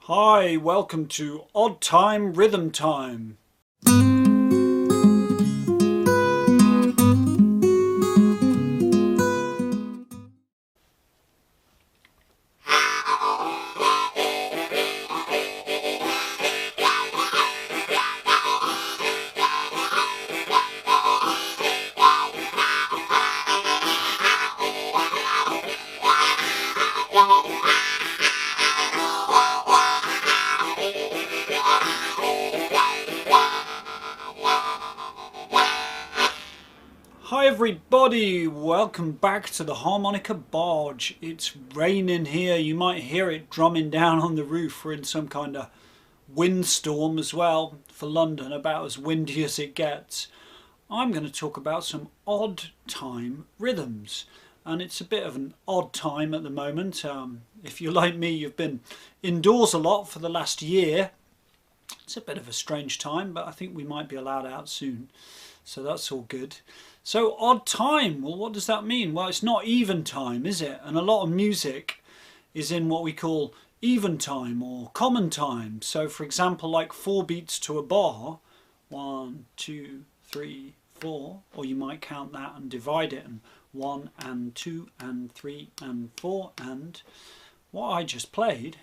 Hi, welcome to Odd Time Rhythm Time. Hi everybody, welcome back to the Harmonica Barge. It's raining here, you might hear it drumming down on the roof. We're in some kind of windstorm as well for London, about as windy as it gets. I'm going to talk about some odd time rhythms, and it's a bit of an odd time at the moment. If you're like me, you've been indoors a lot for the last year. It's a bit of a strange time, but I think we might be allowed out soon, so that's all good. So odd time, well, what does that mean? Well, it's not even time, is it? And a lot of music is in what we call even time or common time. So for example, like 4 beats to a bar, 1, 2, 3, 4, or you might count that and divide it, and 1 and 2 and 3 and 4, and what I just played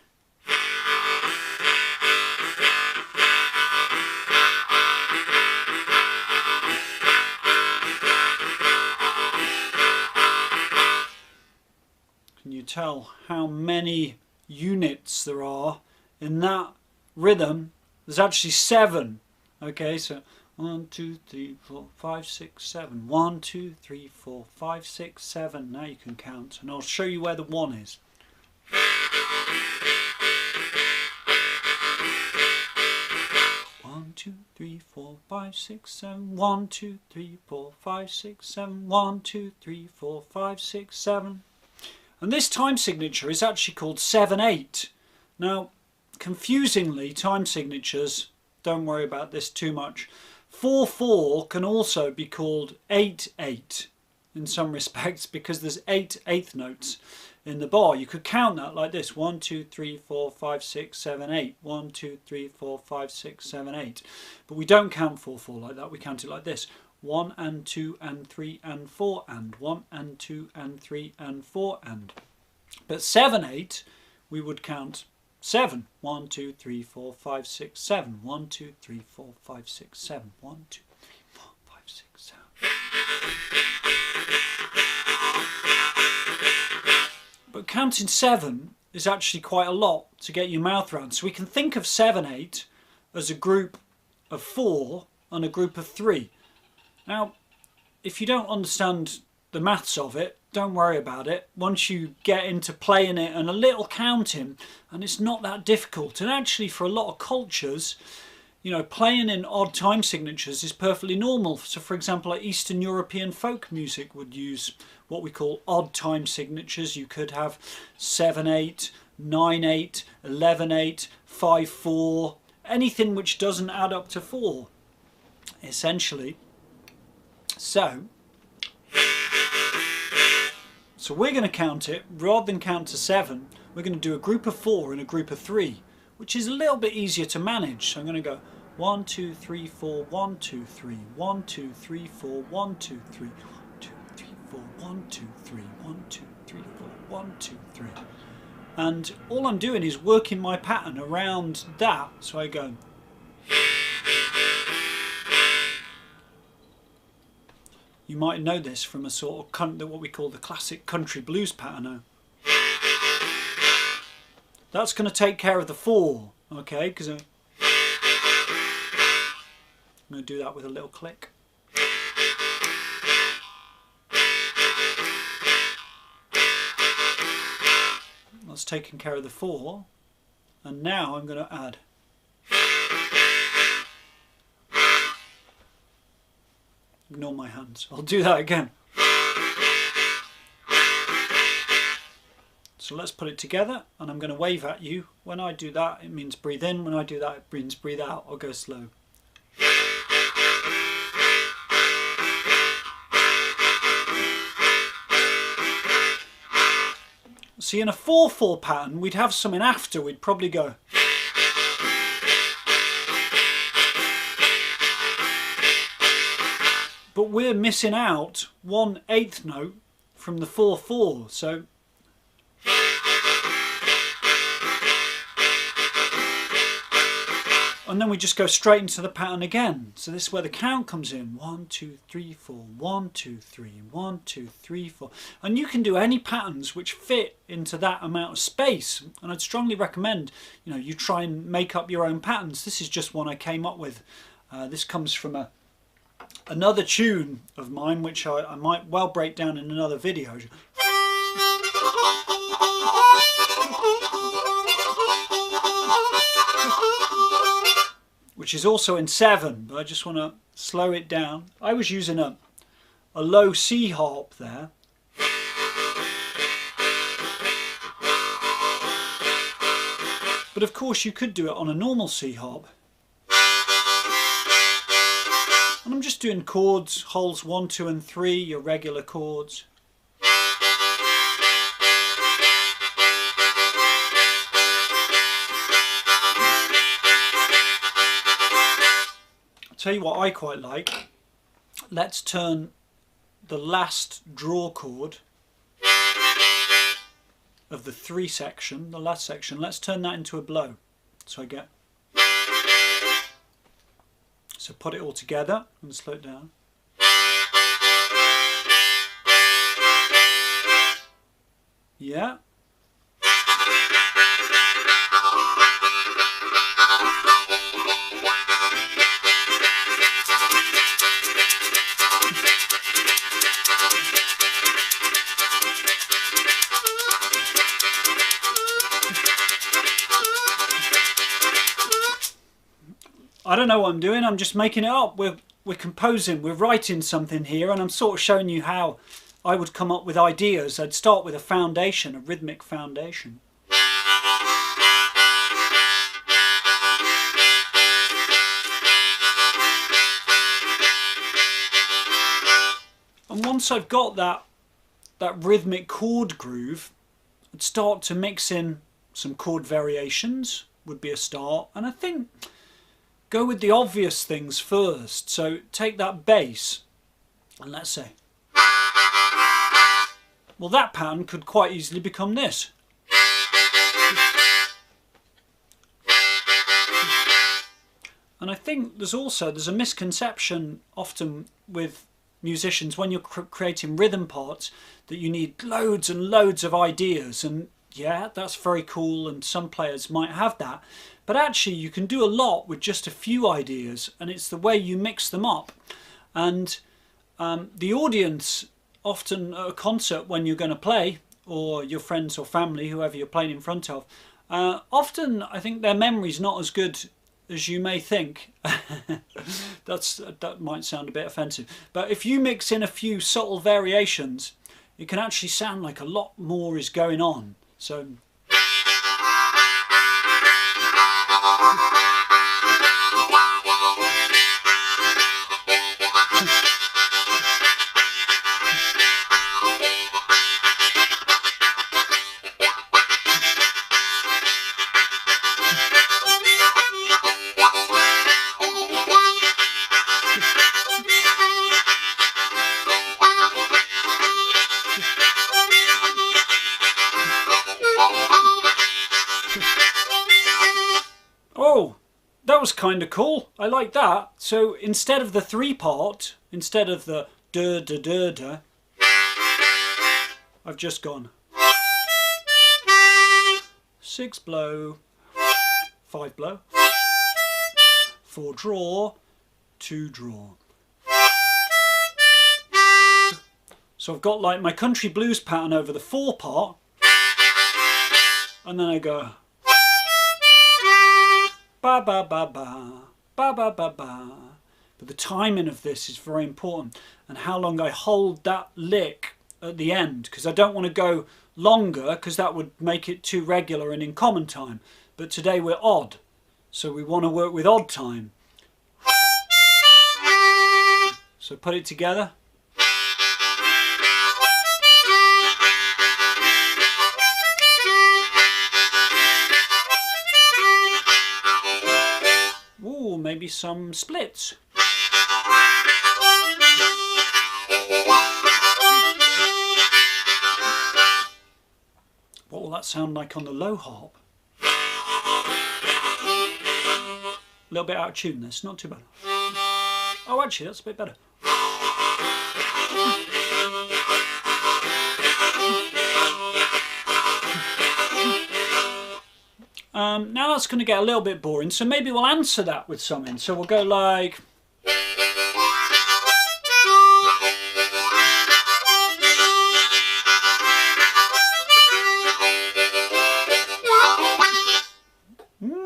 Can you tell how many units there are in that rhythm? There's actually 7. Okay, so 1, 2, 3, 4, 5, 6, 7. 1, 2, 3, 4, 5, 6, 7. Now you can count, and I'll show you where the 1 is. One, 2, 3, 4, 5, 6, 7. 1, 2, 3, 4, 5, 6, 7. 1, 2, 3, 4, 5, 6, 7. And this time signature is actually called 7/8. Now, confusingly, time signatures, don't worry about this too much. 4/4 can also be called 8/8 in some respects, because there's 8 eighth notes in the bar. You could count that like this: 1, 2, 3, 4, 5, 6, 7, 8. 1, 2, 3, 4, 5, 6, 7, 8. But we don't count 4/4 like that. We count it like this: 1 and 2 and 3 and 4 and 1 and 2 and 3 and 4 and. But 7/8 we would count 7. 1, 2, 3, 4, 5, 6, 7. 1, 2, 3, 4, 5, 6, 7. 1, 2, 3, 4, 5, 6, 7. But counting 7 is actually quite a lot to get your mouth around. So we can think of 7/8 as a group of 4 and a group of 3. Now, if you don't understand the maths of it, don't worry about it. Once you get into playing it and a little counting, and it's not that difficult. And actually, for a lot of cultures, you know, playing in odd time signatures is perfectly normal. So for example, like Eastern European folk music would use what we call odd time signatures. You could have 7/8, 9/8, 11/8, 5/4, anything which doesn't add up to 4, essentially. So we're going to count it, rather than count to 7, we're going to do a group of 4 and a group of 3, which is a little bit easier to manage. So I'm going to go 1, 2, 3, 4, 1, 2, 3, 1, 2, 3, 4, 1, 2, 3, 1, 2, 3, 4, 1, 2, 3, 1, 2, 3, 4, 1, 2, 3. And all I'm doing is working my pattern around that. So I go. You might know this from a sort of what we call the classic country blues pattern. That's going to take care of the 4, okay? Because I'm going to do that with a little click. That's taken care of the 4, and now I'm going to add. Ignore my hands. I'll do that again. So let's put it together, and I'm going to wave at you. When I do that, it means breathe in. When I do that, it means breathe out. I'll go slow. See, in a 4/4 pattern, we'd have something after. We'd probably go. but we're missing out 1/8 note from the 4/4. So and then we just go straight into the pattern again. So this is where the count comes in. 1, 2, 3, 4. 1, 2, 3. 1, 2, 3, 4. And you can do any patterns which fit into that amount of space. And I'd strongly recommend, you try and make up your own patterns. This is just one I came up with. This comes from another tune of mine, which I might well break down in another video. Which is also in 7, but I just want to slow it down. I was using a low C harp there. But of course you could do it on a normal C harp. And I'm just doing chords, holes 1, 2 and 3, your regular chords. Tell you what I quite like. Let's turn the last draw chord of the 3 section, the last section, let's turn that into a blow. So I get, so put it all together and slow it down. Yeah. I don't know what I'm doing, I'm just making it up. We're composing, we're writing something here, and I'm sort of showing you how I would come up with ideas. I'd start with a foundation, a rhythmic foundation. And once I've got that rhythmic chord groove, I'd start to mix in some chord variations, would be a start. And I think go with the obvious things first. So take that bass and let's say, well, that pattern could quite easily become this. And I think there's a misconception often with musicians when you're creating rhythm parts that you need loads and loads of ideas, and yeah, that's very cool and some players might have that, but actually you can do a lot with just a few ideas, and it's the way you mix them up. And the audience often at a concert when you're going to play, or your friends or family, whoever you're playing in front of, often I think their memory's not as good as you may think. That might sound a bit offensive, but if you mix in a few subtle variations, it can actually sound like a lot more is going on. So oh, that was kind of cool. I like that. So instead of the 3-part, instead of the da da da da, I've just gone 6 blow, 5 blow, 4 draw, 2 draw. So I've got like my country blues pattern over the 4-part, and then I go ba ba ba ba, ba ba ba ba. But the timing of this is very important, and how long I hold that lick at the end, because I don't want to go longer because that would make it too regular and in common time. But today we're odd, so we want to work with odd time. So put it together. Ooh, maybe some splits. that sound like on the low harp? A little bit out of tune, this, not too bad. Oh, actually, that's a bit better. Now that's going to get a little bit boring, so maybe we'll answer that with something. So we'll go like...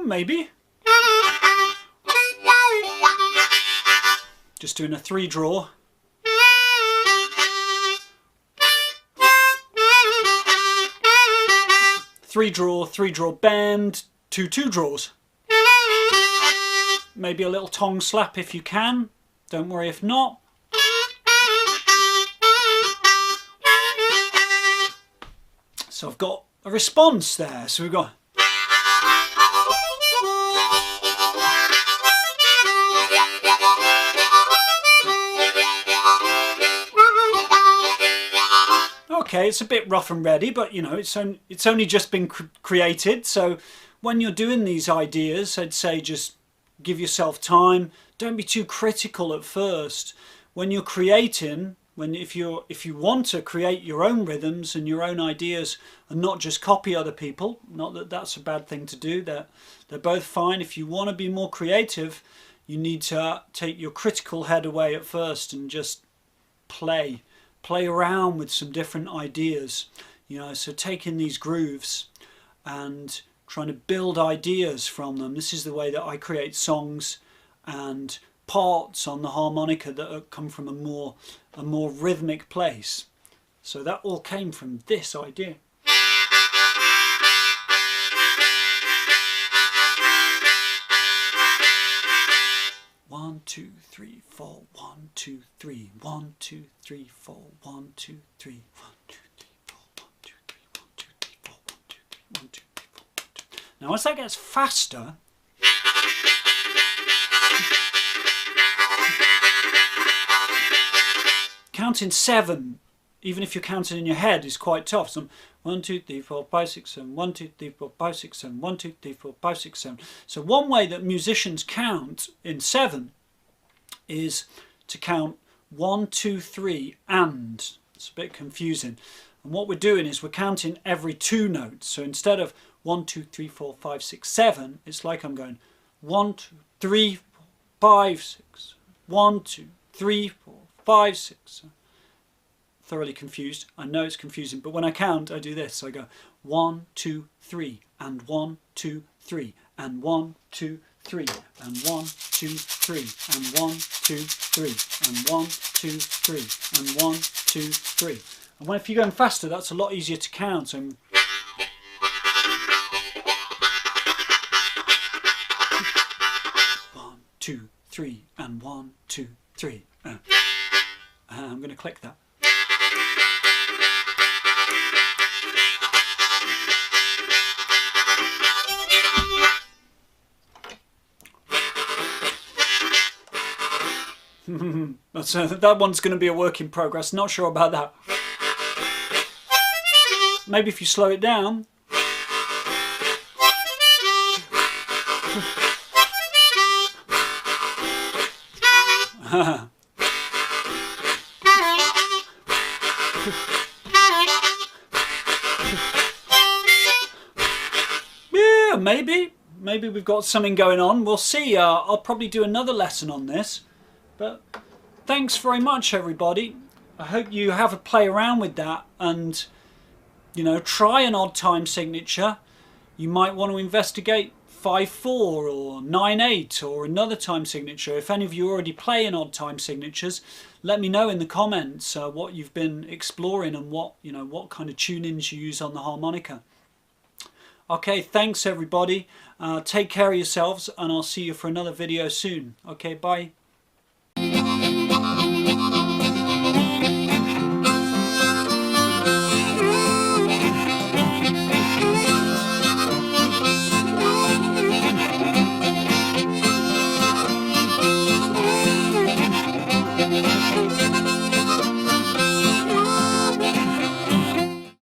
maybe. Just doing a 3-draw. Three draw, bend, 2 draws. Maybe a little tongue slap if you can. Don't worry if not. So I've got a response there. So we've got... Okay, it's a bit rough and ready, but you know, it's only just been created. So when you're doing these ideas, I'd say just give yourself time. Don't be too critical at first. When you're creating, if you want to create your own rhythms and your own ideas and not just copy other people, not that that's a bad thing to do, they're both fine. If you want to be more creative, you need to take your critical head away at first and just play around with some different ideas, you know, so taking these grooves and trying to build ideas from them. This is the way that I create songs and parts on the harmonica that come from a more rhythmic place. So that all came from this idea. One, 2, 3, 4. 1, 2, 3. 1, 2, 3, 4. 1, 2, 3. 1, 2, 3, 4. 1, 2, 3. 1, 2, 3, 4. 1, 2, 3. 1, 2, 3, 4. 1, 2, 3. Now as that gets faster, counting 7, even if you're counting in your head, is quite tough. So 1, 2, 3, 4, 5, 6, 7. 1, 2, 3, 4, 5, 6, 7. 1, 2, 3, 4, 5, 6, 7. So one way that musicians count in 7 is to count 1, 2, 3 and. It's a bit confusing. And what we're doing is we're counting every 2 notes. So instead of 1, 2, 3, 4, 5, 6, 7, it's like I'm going 1, 2, 3, 4, 5, 6. 1, 2, 3, 4, 5, 6. Thoroughly confused. I know it's confusing, but when I count, I do this. So I go 1, 2, 3, and 1, 2, 3, and 1, 2, 3, and 1, 2, 3, and 1, 2, 3, and 1, 2, 3, and 1, 2, 3. And when if you're going faster, that's a lot easier to count. So 1, 2, 3, and 1, 2, 3. I'm going to click that. That one's going to be a work in progress. Not sure about that. Maybe if you slow it down. Yeah, maybe we've got something going on. We'll see. I'll probably do another lesson on this. But thanks very much, everybody. I hope you have a play around with that and, you know, try an odd time signature. You might want to investigate 5/4 or 9/8 or another time signature. If any of you already play in odd time signatures, let me know in the comments what you've been exploring and what kind of tunings you use on the harmonica. Okay, thanks everybody. Take care of yourselves and I'll see you for another video soon. Okay, bye.